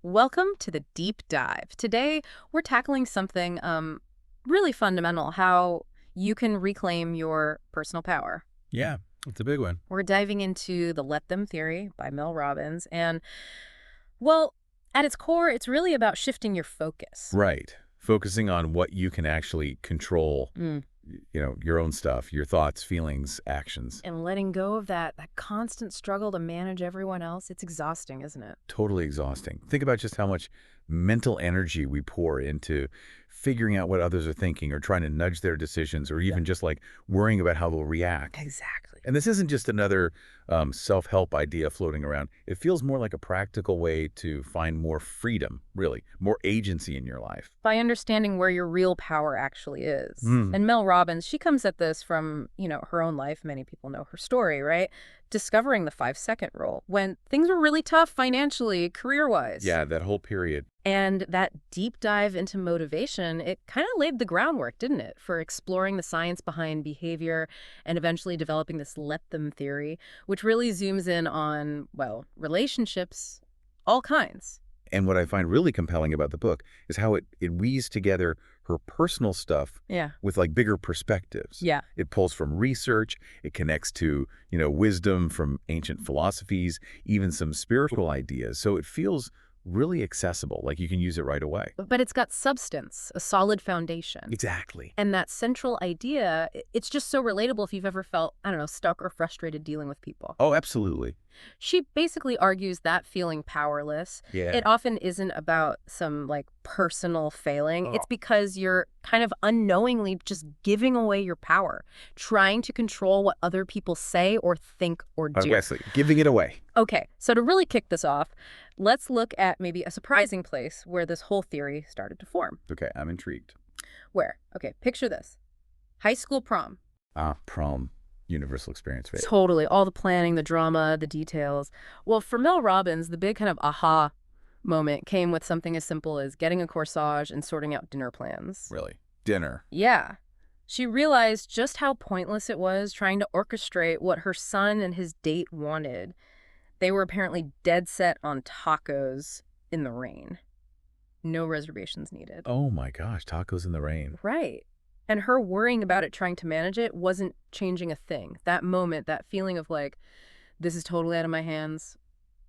Welcome to the deep dive. Today, we're tackling something really fundamental, how you can reclaim your personal power. Yeah, it's a big one. We're diving into the Let Them theory by Mel Robbins. And, well, at its core, it's really about shifting your focus. Right. Focusing on what you can actually control, Mm. your own stuff, your thoughts, feelings, actions. And letting go of that constant struggle to manage everyone else. It's exhausting, isn't it? Totally exhausting. Think about just how much mental energy we pour into figuring out what others are thinking or trying to nudge their decisions or even just like worrying about how they'll react. Exactly. And this isn't just another self-help idea floating around. It feels more like a practical way to find more freedom, really, more agency in your life. By understanding where your real power actually is. Mm. And Mel Robbins, she comes at this from, her own life. Many people know her story, right? Discovering the 5-second rule when things were really tough financially, career-wise. Yeah, that whole period. And that deep dive into motivation, it kind of laid the groundwork, didn't it, for exploring the science behind behavior and eventually developing this let them theory, which really zooms in on, well, relationships, all kinds. And what I find really compelling about the book is how it weaves together her personal stuff Yeah. with like bigger perspectives. Yeah. It pulls from research, it connects to, wisdom from ancient philosophies, even some spiritual ideas. So it feels really accessible, like you can use it right away. But it's got substance, a solid foundation. Exactly. And that central idea, it's just so relatable if you've ever felt, I don't know, stuck or frustrated dealing with people. Oh, absolutely. She basically argues that feeling powerless, Yeah. it often isn't about some like personal failing. Oh, It's because you're kind of unknowingly just giving away your power, trying to control what other people say or think or do. Wesley, giving it away. Okay, so to really kick this off, let's look at maybe a surprising place where this whole theory started to form. Okay, I'm intrigued. Where? Okay, picture this. High school prom. Prom, universal experience. Right? Totally. All the planning, the drama, the details. Well, for Mel Robbins, the big kind of aha moment came with something as simple as getting a corsage and sorting out dinner plans. Really. Dinner. Yeah. She realized just how pointless it was trying to orchestrate what her son and his date wanted. They were apparently dead set on tacos in the rain. No reservations needed. Oh my gosh, tacos in the rain. Right. And her worrying about it, trying to manage it, wasn't changing a thing. That moment, that feeling of like, this is totally out of my hands,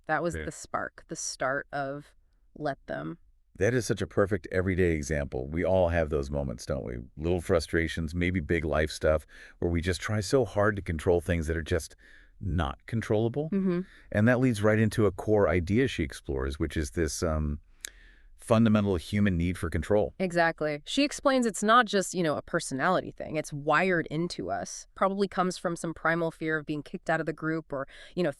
that was Yeah. the spark, the start of let them. That is such a perfect everyday example. We all have those moments, don't we? Little frustrations, maybe big life stuff, where we just try so hard to control things that are just not controllable. Mm-hmm. And that leads right into a core idea she explores, which is this fundamental human need for control. Exactly. She explains it's not just, a personality thing. It's wired into us. Probably comes from some primal fear of being kicked out of the group or,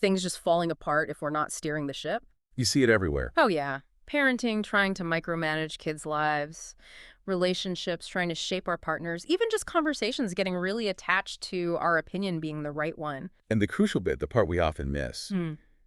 things just falling apart if we're not steering the ship. You see it everywhere. Oh, yeah. Parenting, trying to micromanage kids' lives, relationships, trying to shape our partners, even just conversations getting really attached to our opinion being the right one. And the crucial bit, the part we often miss,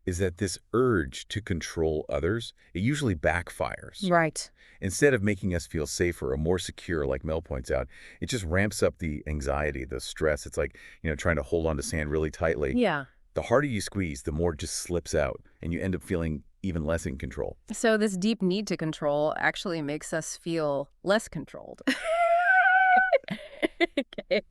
is that this urge to control others, it usually backfires. Right. Instead of making us feel safer or more secure, like Mel points out, it just ramps up the anxiety, the stress. It's like, trying to hold on to sand really tightly. Yeah. The harder you squeeze, the more it just slips out, and you end up feeling even less in control. So this deep need to control actually makes us feel less controlled. Okay.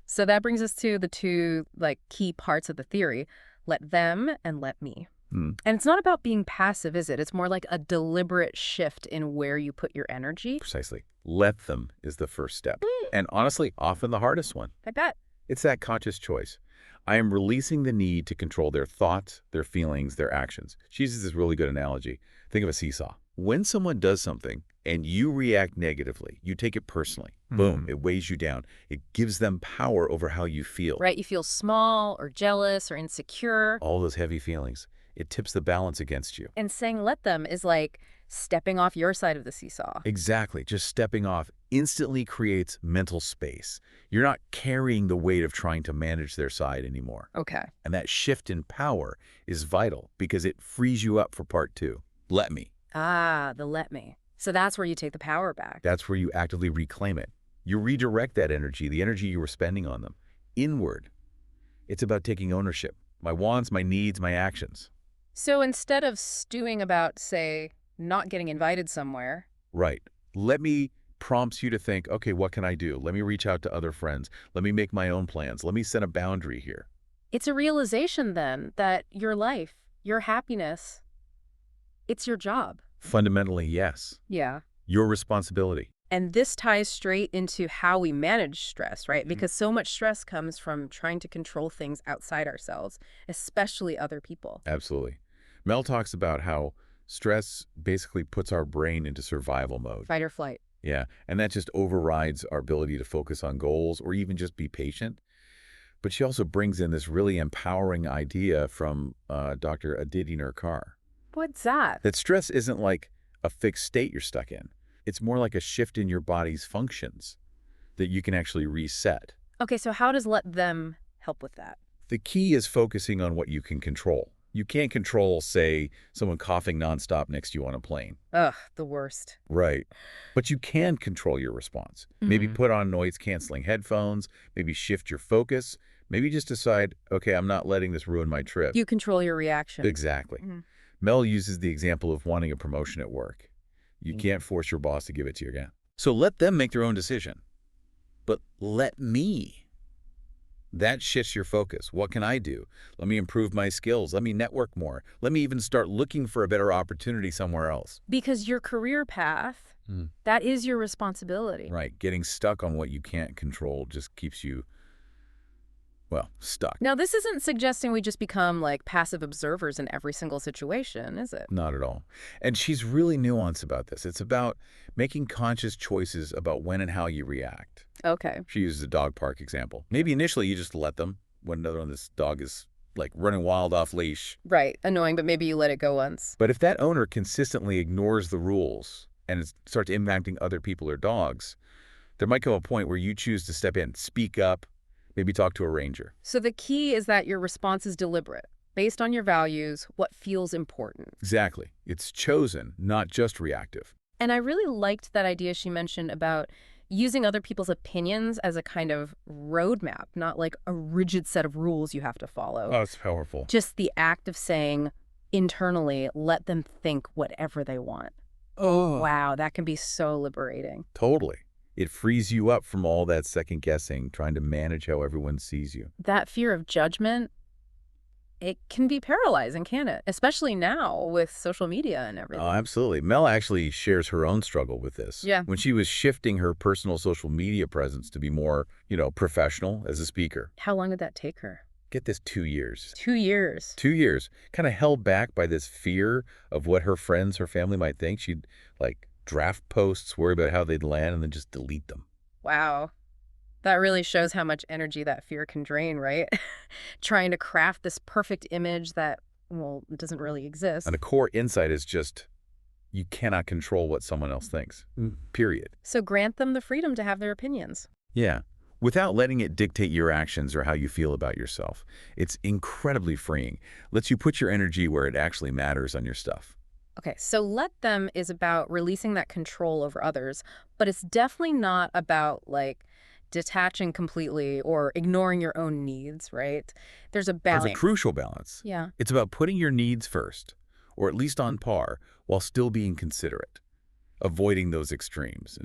So that brings us to the two key parts of the theory, let them and let me. Hmm. And it's not about being passive, is it? It's more like a deliberate shift in where you put your energy. Precisely. Let them is the first step. And honestly, often the hardest one. I bet. It's that conscious choice. I am releasing the need to control their thoughts, their feelings, their actions. She uses this really good analogy. Think of a seesaw. When someone does something and you react negatively, you take it personally. Boom, it weighs you down. It gives them power over how you feel. Right, you feel small or jealous or insecure. All those heavy feelings. It tips the balance against you. And saying let them is like stepping off your side of the seesaw. Exactly. Just stepping off instantly creates mental space. You're not carrying the weight of trying to manage their side anymore. Okay. And that shift in power is vital because it frees you up for part two. Let me. Ah, the let me. So that's where you take the power back. That's where you actively reclaim it. You redirect that energy, the energy you were spending on them, inward. It's about taking ownership. My wants, my needs, my actions. So instead of stewing about, say, not getting invited somewhere, Right. Let me prompts you to think, okay, what can I do? Let me reach out to other friends. Let me make my own plans. Let me set a boundary here. it's a realization then that your life, your happiness, it's your job. Fundamentally, yes. Yeah. Your responsibility. And this ties straight into how we manage stress, right? Mhm. Because so much stress comes from trying to control things outside ourselves, especially other people. Absolutely. Mel talks about how stress basically puts our brain into survival mode. Fight or flight. Yeah, and that just overrides our ability to focus on goals or even just be patient. But she also brings in this really empowering idea from Dr. Aditi Nurkar What's that? that stress isn't like a fixed state you're stuck in. It's more like a shift in your body's functions that you can actually reset. Okay, so how does let them help with that? The key is focusing on what you can control. You can't control, say, someone coughing nonstop next to you on a plane. Ugh, the worst. Right. But you can control your response. Maybe put on noise-canceling headphones, maybe shift your focus, maybe just decide, okay, I'm not letting this ruin my trip. You control your reaction. Exactly. Mel uses the example of wanting a promotion at work. You can't force your boss to give it to you again. So let them make their own decision. But let me. That shifts your focus. What can I do? Let me improve my skills. Let me network more. Let me even start looking for a better opportunity somewhere else. Because your career path, that is your responsibility. Right. Getting stuck on what you can't control just keeps you, well, stuck. Now, this isn't suggesting we just become like passive observers in every single situation, is it? Not at all. And she's really nuanced about this. It's about making conscious choices about when and how you react. Okay. She uses a dog park example. Maybe initially you just let them when another one, this dog is like running wild off leash. Right. Annoying, but maybe you let it go once. But if that owner consistently ignores the rules and it starts impacting other people or dogs, there might come a point where you choose to step in, speak up, maybe talk to a ranger. So the key is that your response is deliberate, based on your values, what feels important. Exactly. It's chosen, not just reactive. And I really liked that idea she mentioned about using other people's opinions as a kind of roadmap, not like a rigid set of rules you have to follow. Oh, it's powerful. Just the act of saying internally, let them think whatever they want. Oh, Wow, that can be so liberating. totally. It frees you up from all that second guessing, trying to manage how everyone sees you. That fear of judgment, it can be paralyzing, can it? Especially now with social media and everything. Oh, absolutely. Mel actually shares her own struggle with this. Yeah. When she was shifting her personal social media presence to be more, professional as a speaker. How long did that take her? Get this, 2 years. 2 years. 2 years. Kind of held back by this fear of what her friends, her family might think. She'd, draft posts, worry about how they'd land, and then just delete them. Wow. That really shows how much energy that fear can drain, right? Trying to craft this perfect image that, well, it doesn't really exist. And a core insight is just, you cannot control what someone else thinks. Period. So grant them the freedom to have their opinions. Yeah. Without letting it dictate your actions or how you feel about yourself. It's incredibly freeing. Lets you put your energy where it actually matters on your stuff. Okay, so let them is about releasing that control over others, but it's definitely not about detaching completely or ignoring your own needs, right? There's a There's a balance. crucial balance. Yeah. It's about putting your needs first, or at least on par, while still being considerate. Avoiding those extremes,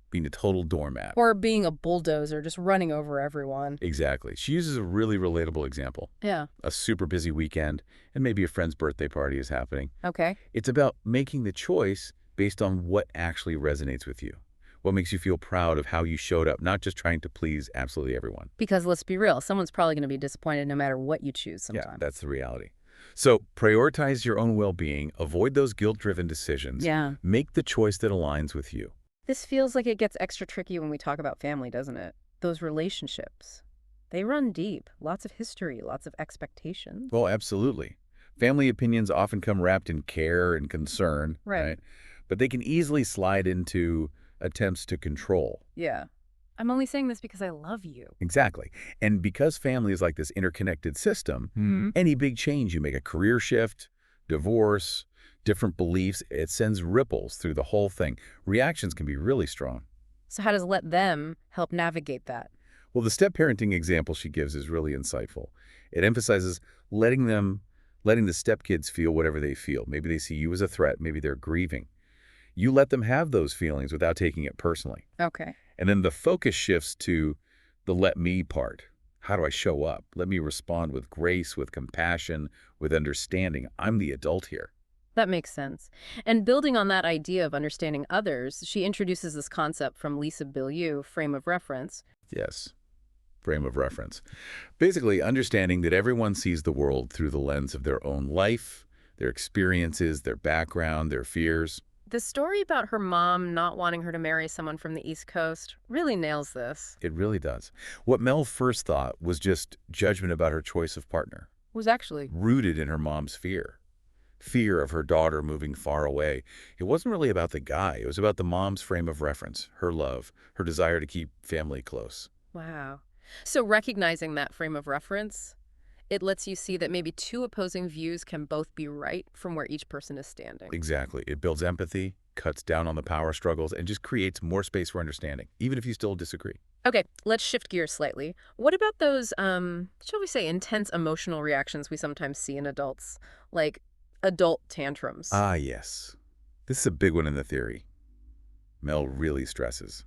being a total doormat. Or being a bulldozer, just running over everyone. Exactly. She uses a really relatable example. Yeah. A super busy weekend, and maybe a friend's birthday party is happening. Okay. It's about making the choice based on what actually resonates with you. What makes you feel proud of how you showed up, not just trying to please absolutely everyone. Because let's be real, someone's probably going to be disappointed no matter what you choose Yeah, sometimes. that's the reality. So prioritize your own well-being, avoid those guilt-driven decisions. Yeah. Make the choice that aligns with you. This feels like it gets extra tricky when we talk about family, doesn't it? Those relationships. They run deep. Lots of history, lots of expectations. Well, absolutely. Family opinions often come wrapped in care and concern, Right. But they can easily slide into attempts to control. Yeah. I'm only saying this because I love you. Exactly. And because family is like this interconnected system, any big change you make, a career shift, divorce, different beliefs, it sends ripples through the whole thing. Reactions can be really strong. So how does let them help navigate that? Well, the step parenting example she gives is really insightful. It emphasizes letting them letting the stepkids feel whatever they feel. Maybe they see you as a threat, maybe they're grieving. You let them have those feelings without taking it personally. Okay. And then the focus shifts to the let me part. How do I show up? Let me respond with grace, with compassion, with understanding. I'm the adult here. That makes sense. And building on that idea of understanding others, she introduces this concept from Lisa Bilyeu, frame of reference. Yes, frame of reference. Basically, understanding that everyone sees the world through the lens of their own life, their experiences, their background, their fears. The story about her mom not wanting her to marry someone from the East Coast really nails this. It really does. What Mel first thought was just judgment about her choice of partner, Was actually. rooted in her mom's fear. Fear of her daughter moving far away. It wasn't really about the guy. It was about the mom's frame of reference, her love, her desire to keep family close. Wow. So recognizing that frame of reference, it lets you see that maybe two opposing views can both be right from where each person is standing. Exactly. It builds empathy, cuts down on the power struggles, and just creates more space for understanding, even if you still disagree. Okay, let's shift gears slightly. What about those, shall we say, intense emotional reactions we sometimes see in adults, like adult tantrums? Ah, yes. This is a big one in the theory. Mel really stresses.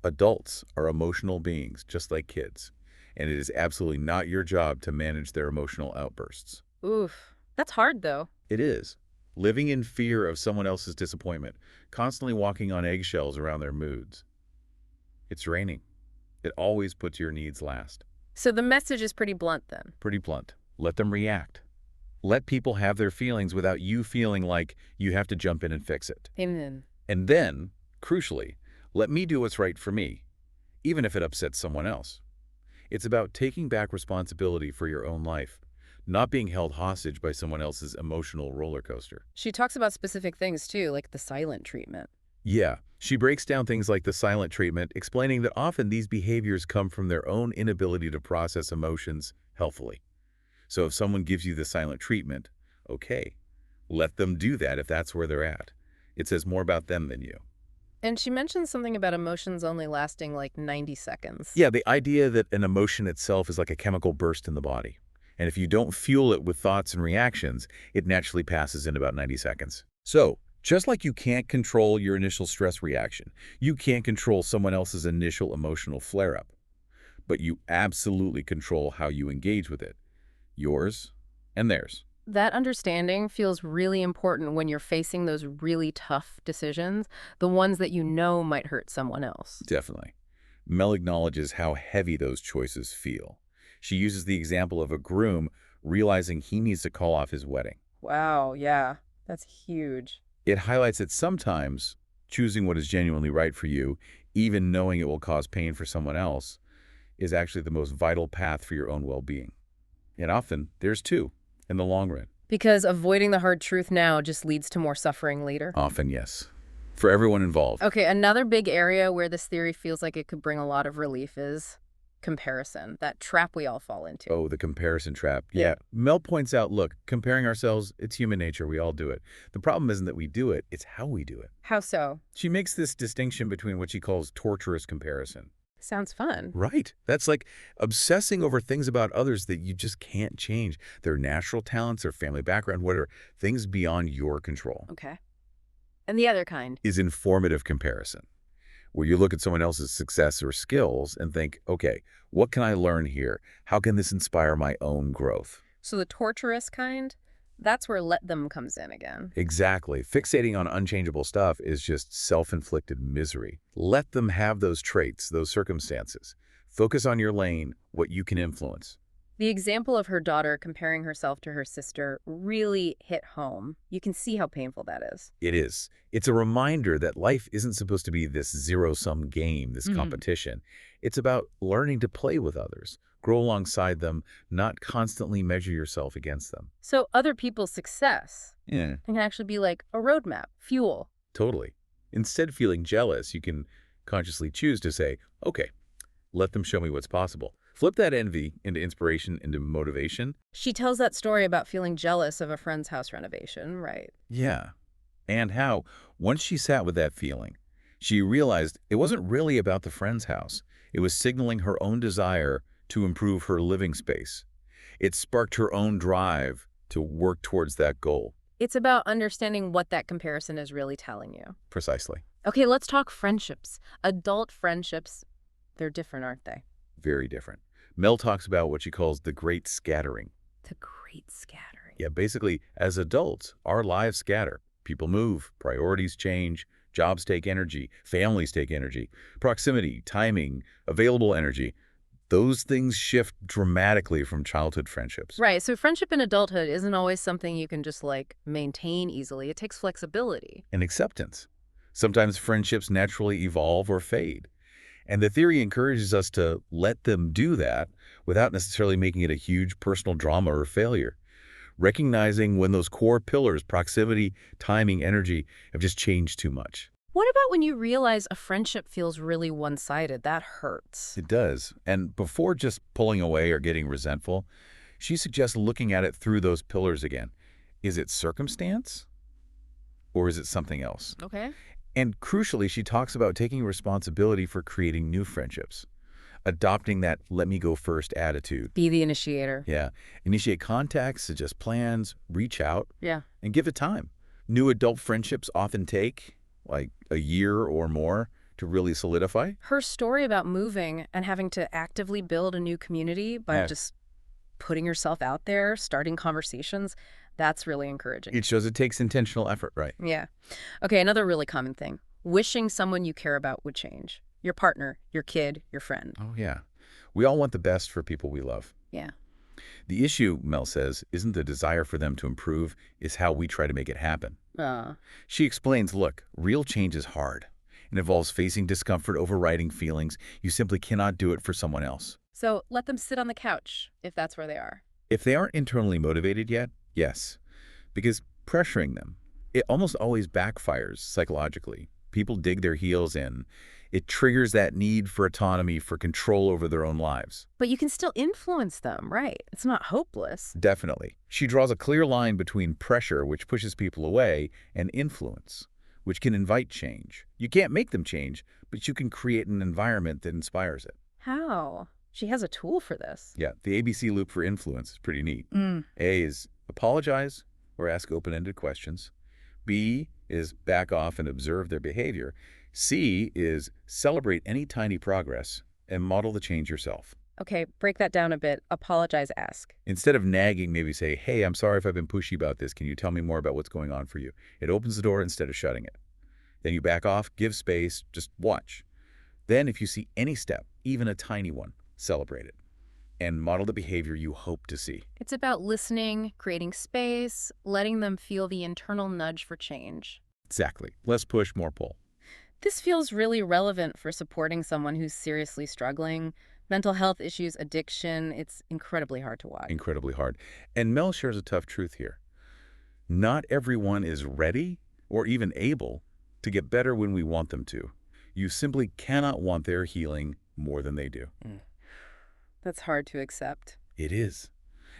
Adults are emotional beings, just like kids, and it is absolutely not your job to manage their emotional outbursts. Oof. That's hard, though. It is. Living in fear of someone else's disappointment, constantly walking on eggshells around their moods. It's draining. It always puts your needs last. So the message is pretty blunt then. Pretty blunt. Let them react. Let people have their feelings without you feeling like you have to jump in and fix it. Amen. And then, crucially, let me do what's right for me, even if it upsets someone else. It's about taking back responsibility for your own life, not being held hostage by someone else's emotional roller coaster. She talks about specific things, too, like the silent treatment. Yeah, she breaks down things like the silent treatment, explaining that often these behaviors come from their own inability to process emotions healthfully. So if someone gives you the silent treatment, okay, let them do that if that's where they're at. It says more about them than you. And she mentions something about emotions only lasting like 90 seconds. Yeah, the idea that an emotion itself is like a chemical burst in the body. And if you don't fuel it with thoughts and reactions, it naturally passes in about 90 seconds. So, just like you can't control your initial stress reaction, you can't control someone else's initial emotional flare-up. But you absolutely control how you engage with it. Yours and theirs. That understanding feels really important when you're facing those really tough decisions, the ones that you know might hurt someone else. Definitely. Mel acknowledges how heavy those choices feel. She uses the example of a groom realizing he needs to call off his wedding. Wow, yeah, that's huge. It highlights that sometimes choosing what is genuinely right for you, even knowing it will cause pain for someone else, is actually the most vital path for your own well-being. And often, there's two in the long run. Because avoiding the hard truth now just leads to more suffering later. Often, yes. For everyone involved. Okay, another big area where this theory feels like it could bring a lot of relief is comparison, that trap we all fall into. Oh, the comparison trap. Yeah. Yeah. Mel points out, look, comparing ourselves, it's human nature. We all do it. The problem isn't that we do it, it's how we do it. How so? She makes this distinction between what she calls torturous comparison. Sounds fun. Right. That's like obsessing over things about others that you just can't change. Their natural talents, their family background, whatever, things beyond your control. Okay. And the other kind? Is informative comparison, where you look at someone else's success or skills and think, okay, what can I learn here? How can this inspire my own growth? So the torturous kind, that's where let them comes in again. Exactly. Fixating on unchangeable stuff is just self-inflicted misery. Let them have those traits, those circumstances. Focus on your lane, what you can influence. The example of her daughter comparing herself to her sister really hit home. You can see how painful that is. It is. It's a reminder that life isn't supposed to be this zero-sum game, this competition. It's about learning to play with others, grow alongside them, not constantly measure yourself against them. So other people's success Yeah, can actually be like a roadmap, fuel. totally. Instead of feeling jealous, you can consciously choose to say, okay, let them show me what's possible. Flip that envy into inspiration, into motivation. She tells that story about feeling jealous of a friend's house renovation, right? Yeah. And how, once she sat with that feeling, she realized it wasn't really about the friend's house. It was signaling her own desire to improve her living space. It sparked her own drive to work towards that goal. It's about understanding what that comparison is really telling you. Precisely. Okay, let's talk friendships. Adult friendships, they're different, aren't they? Very different. Mel talks about what she calls the great scattering. The great scattering. Yeah, basically, as adults, our lives scatter. People move, priorities change, jobs take energy, families take energy, proximity, timing, available energy. Those things shift dramatically from childhood friendships. Right, so friendship in adulthood isn't always something you can just, like, maintain easily. It takes flexibility. And acceptance. Sometimes friendships naturally evolve or fade. And the theory encourages us to let them do that without necessarily making it a huge personal drama or failure. Recognizing when those core pillars, proximity, timing, energy, have just changed too much. What about when you realize a friendship feels really one-sided? That hurts. It does. And before just pulling away or getting resentful, she suggests looking at it through those pillars again. Is it circumstance or is it something else? Okay. And crucially, she talks about taking responsibility for creating new friendships, adopting that let me go first attitude. Be the initiator. Yeah. Initiate contacts, suggest plans, reach out, Yeah. and give it time. New adult friendships often take like a year or more to really solidify. Her story about moving and having to actively build a new community by Yeah. just putting yourself out there, starting conversations, that's really encouraging. It shows it takes intentional effort, right? Yeah. Okay, another really common thing. Wishing someone you care about would change. Your partner, your kid, your friend. Oh, yeah. We all want the best for people we love. Yeah. The issue, Mel says, isn't the desire for them to improve, it's how we try to make it happen. She explains, look, real change is hard. It involves facing discomfort, overriding feelings. You simply cannot do it for someone else. So let them sit on the couch if that's where they are. If they aren't internally motivated yet, yes. Because pressuring them, it almost always backfires psychologically. People dig their heels in. It triggers that need for autonomy, for control over their own lives. But you can still influence them, right? It's not hopeless. Definitely. She draws a clear line between pressure, which pushes people away, and influence, which can invite change. You can't make them change, but you can create an environment that inspires it. How? She has a tool for this. Yeah, the ABC loop for influence is pretty neat. Mm. A is apologize or ask open-ended questions. B is back off and observe their behavior. C is celebrate any tiny progress and model the change yourself. Okay, break that down a bit. Apologize, ask. Instead of nagging, maybe say, hey, I'm sorry if I've been pushy about this. Can you tell me more about what's going on for you? It opens the door instead of shutting it. Then you back off, give space, just watch. Then if you see any step, even a tiny one, celebrate it and model the behavior you hope to see. It's about listening, creating space, letting them feel the internal nudge for change. Exactly. Less push, more pull. This feels really relevant for supporting someone who's seriously struggling. Mental health issues, addiction, it's incredibly hard to watch. Incredibly hard. And Mel shares a tough truth here. Not everyone is ready or even able to get better when we want them to. You simply cannot want their healing more than they do. That's hard to accept. It is.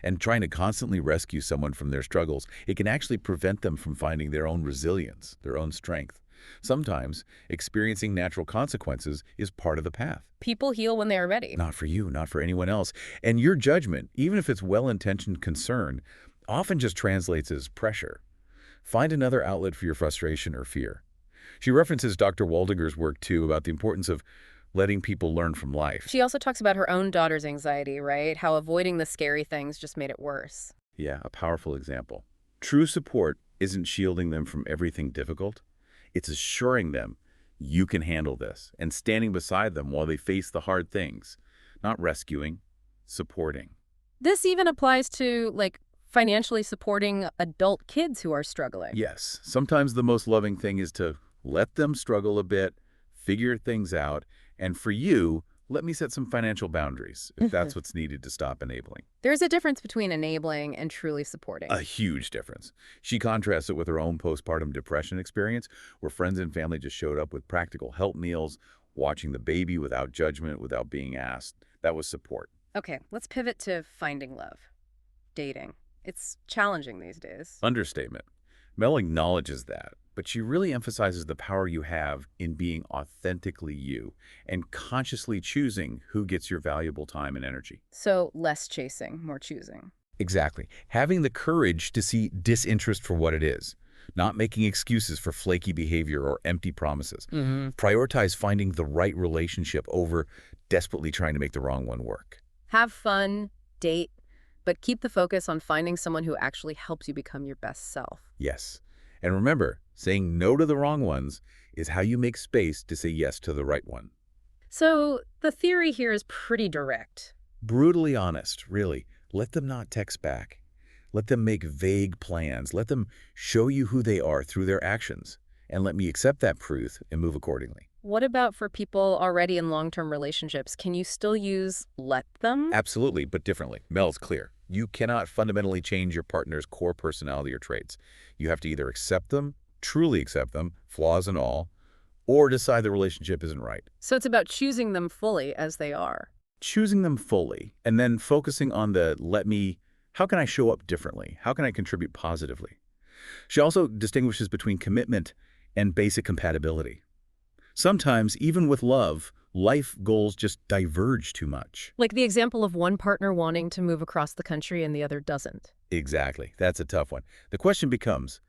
And trying to constantly rescue someone from their struggles, it can actually prevent them from finding their own resilience, their own strength. Sometimes, experiencing natural consequences is part of the path. People heal when they are ready. Not for you, not for anyone else. And your judgment, even if it's well-intentioned concern, often just translates as pressure. Find another outlet for your frustration or fear. She references Dr. Waldinger's work, too, about the importance of letting people learn from life. She also talks about her own daughter's anxiety, right? How avoiding the scary things just made it worse. Yeah, a powerful example. True support isn't shielding them from everything difficult. It's assuring them you can handle this and standing beside them while they face the hard things. Not rescuing, supporting. This even applies to, like, financially supporting adult kids who are struggling. Yes, sometimes the most loving thing is to let them struggle a bit, figure things out, and for you, let me set some financial boundaries if that's what's needed to stop enabling. There's a difference between enabling and truly supporting. A huge difference. She contrasts it with her own postpartum depression experience, where friends and family just showed up with practical help meals, watching the baby without judgment, without being asked. That was support. Okay, let's pivot to finding love. Dating. It's challenging these days. Understatement. Mel acknowledges that, but she really emphasizes the power you have in being authentically you and consciously choosing who gets your valuable time and energy. So less chasing, more choosing. Exactly. Having the courage to see disinterest for what it is, not making excuses for flaky behavior or empty promises. Hmm. Prioritize finding the right relationship over desperately trying to make the wrong one work. Have fun, date, but keep the focus on finding someone who actually helps you become your best self. Yes. And remember, saying no to the wrong ones is how you make space to say yes to the right one. So the theory here is pretty direct. Brutally honest, really. Let them not text back. Let them make vague plans. Let them show you who they are through their actions. And let me accept that truth and move accordingly. What about for people already in long-term relationships? Can you still use let them? Absolutely, but differently. Mel's clear. You cannot fundamentally change your partner's core personality or traits. You have to either accept them, truly accept them, flaws and all, or decide the relationship isn't right. So it's about choosing them fully as they are. Choosing them fully, and then focusing on how can I show up differently? How can I contribute positively? She also distinguishes between commitment and basic compatibility. Sometimes, even with love, life goals just diverge too much. Like the example of one partner wanting to move across the country and the other doesn't. Exactly. That's a tough one. The question becomes,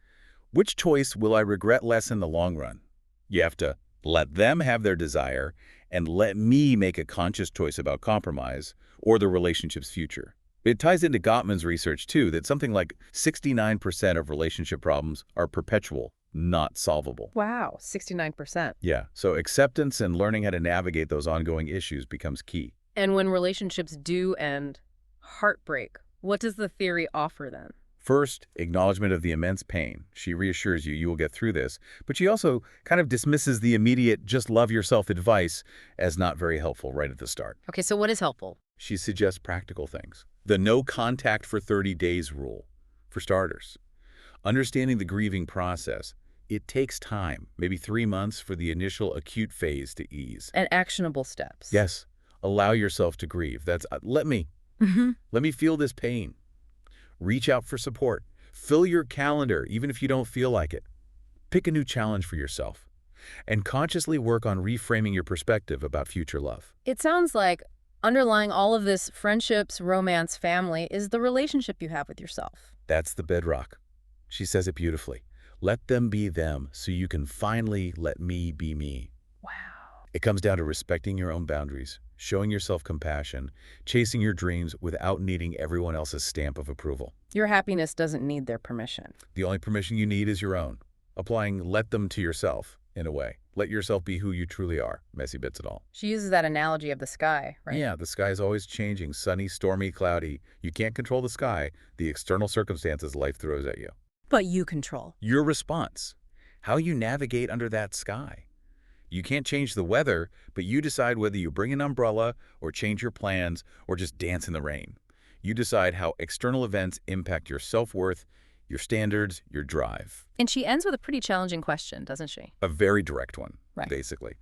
which choice will I regret less in the long run? You have to let them have their desire and let me make a conscious choice about compromise or the relationship's future. It ties into Gottman's research, too, that something like 69% of relationship problems are perpetual, not solvable. Wow, 69%. Yeah, so acceptance and learning how to navigate those ongoing issues becomes key. And when relationships do end, heartbreak, what does the theory offer then? First, acknowledgement of the immense pain. She reassures you will get through this, but she also kind of dismisses the immediate just love yourself advice as not very helpful right at the start. Okay, so what is helpful? She suggests practical things. The no contact for 30 days rule, for starters. Understanding the grieving process. It takes time, maybe 3 months for the initial acute phase to ease. And actionable steps. Yes, allow yourself to grieve. That's, let me feel this pain. Reach out for support. Fill your calendar, even if you don't feel like it. Pick a new challenge for yourself. And consciously work on reframing your perspective about future love. It sounds like underlying all of this friendships, romance, family is the relationship you have with yourself. That's the bedrock. She says it beautifully. Let them be them so you can finally let me be me. Wow. It comes down to respecting your own boundaries, showing yourself compassion, chasing your dreams without needing everyone else's stamp of approval. Your happiness doesn't need their permission. The only permission you need is your own. Applying let them to yourself, in a way. Let yourself be who you truly are, messy bits and all. She uses that analogy of the sky, right? Yeah, the sky is always changing, sunny, stormy, cloudy. You can't control the sky, the external circumstances life throws at you. But you control. Your response, how you navigate under that sky. You can't change the weather, but you decide whether you bring an umbrella or change your plans or just dance in the rain. You decide how external events impact your self-worth, your standards, your drive. And she ends with a pretty challenging question, doesn't she? A very direct one, Right. basically.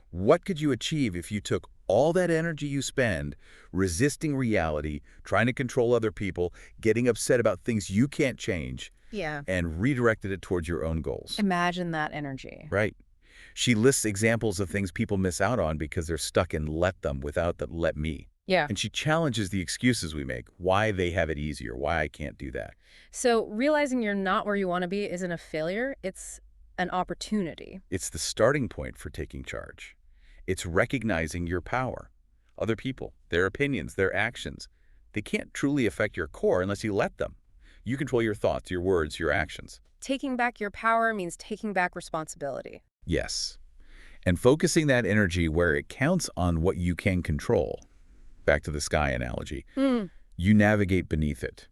What could you achieve if you took all that energy you spend resisting reality, trying to control other people, getting upset about things you can't change, Yeah. and redirected it towards your own goals? Imagine that energy. Right. She lists examples of things people miss out on because they're stuck in let them without the let me. Yeah. And she challenges the excuses we make, why they have it easier, why I can't do that. So realizing you're not where you want to be isn't a failure, it's an opportunity. It's the starting point for taking charge. It's recognizing your power. Other people, their opinions, their actions, they can't truly affect your core unless you let them. You control your thoughts, your words, your actions. Taking back your power means taking back responsibility. Yes. And focusing that energy where it counts on what you can control. Back to the sky analogy. You navigate beneath it.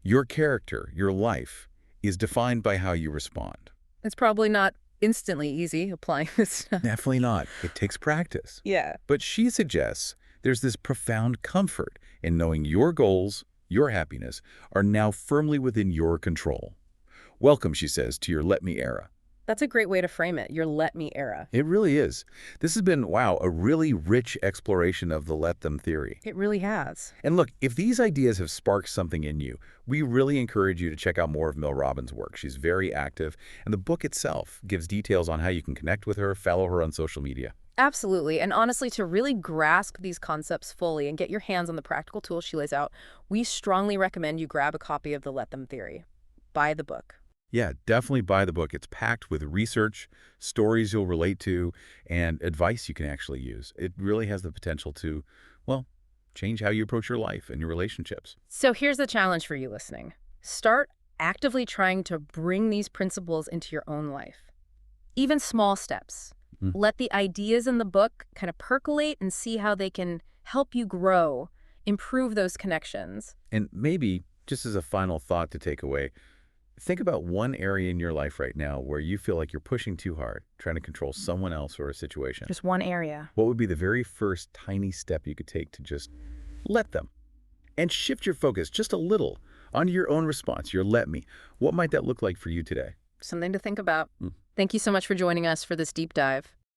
Your character, your life, is defined by how you respond. It's probably not instantly easy applying this stuff. Definitely not. It takes practice. Yeah. But she suggests there's this profound comfort in knowing your goals, your happiness, are now firmly within your control. Welcome, she says, to your let me era. That's a great way to frame it, your let me era. It really is. This has been, wow, a really rich exploration of the let them theory. It really has. And look, if these ideas have sparked something in you, we really encourage you to check out more of Mel Robbins' work. She's very active, and the book itself gives details on how you can connect with her, follow her on social media. Absolutely. And honestly, to really grasp these concepts fully and get your hands on the practical tools she lays out, we strongly recommend you grab a copy of The Let Them Theory. Buy the book. Yeah, definitely buy the book. It's packed with research, stories you'll relate to, and advice you can actually use. It really has the potential to, well, change how you approach your life and your relationships. So here's the challenge for you listening. Start actively trying to bring these principles into your own life. Even small steps. Mm. Let the ideas in the book kind of percolate and see how they can help you grow, improve those connections. And maybe, just as a final thought to take away, think about one area in your life right now where you feel like you're pushing too hard, trying to control someone else or a situation. Just one area. What would be the very first tiny step you could take to just let them? And shift your focus just a little onto your own response, your let me. What might that look like for you today? Something to think about. Mm. Thank you so much for joining us for this deep dive.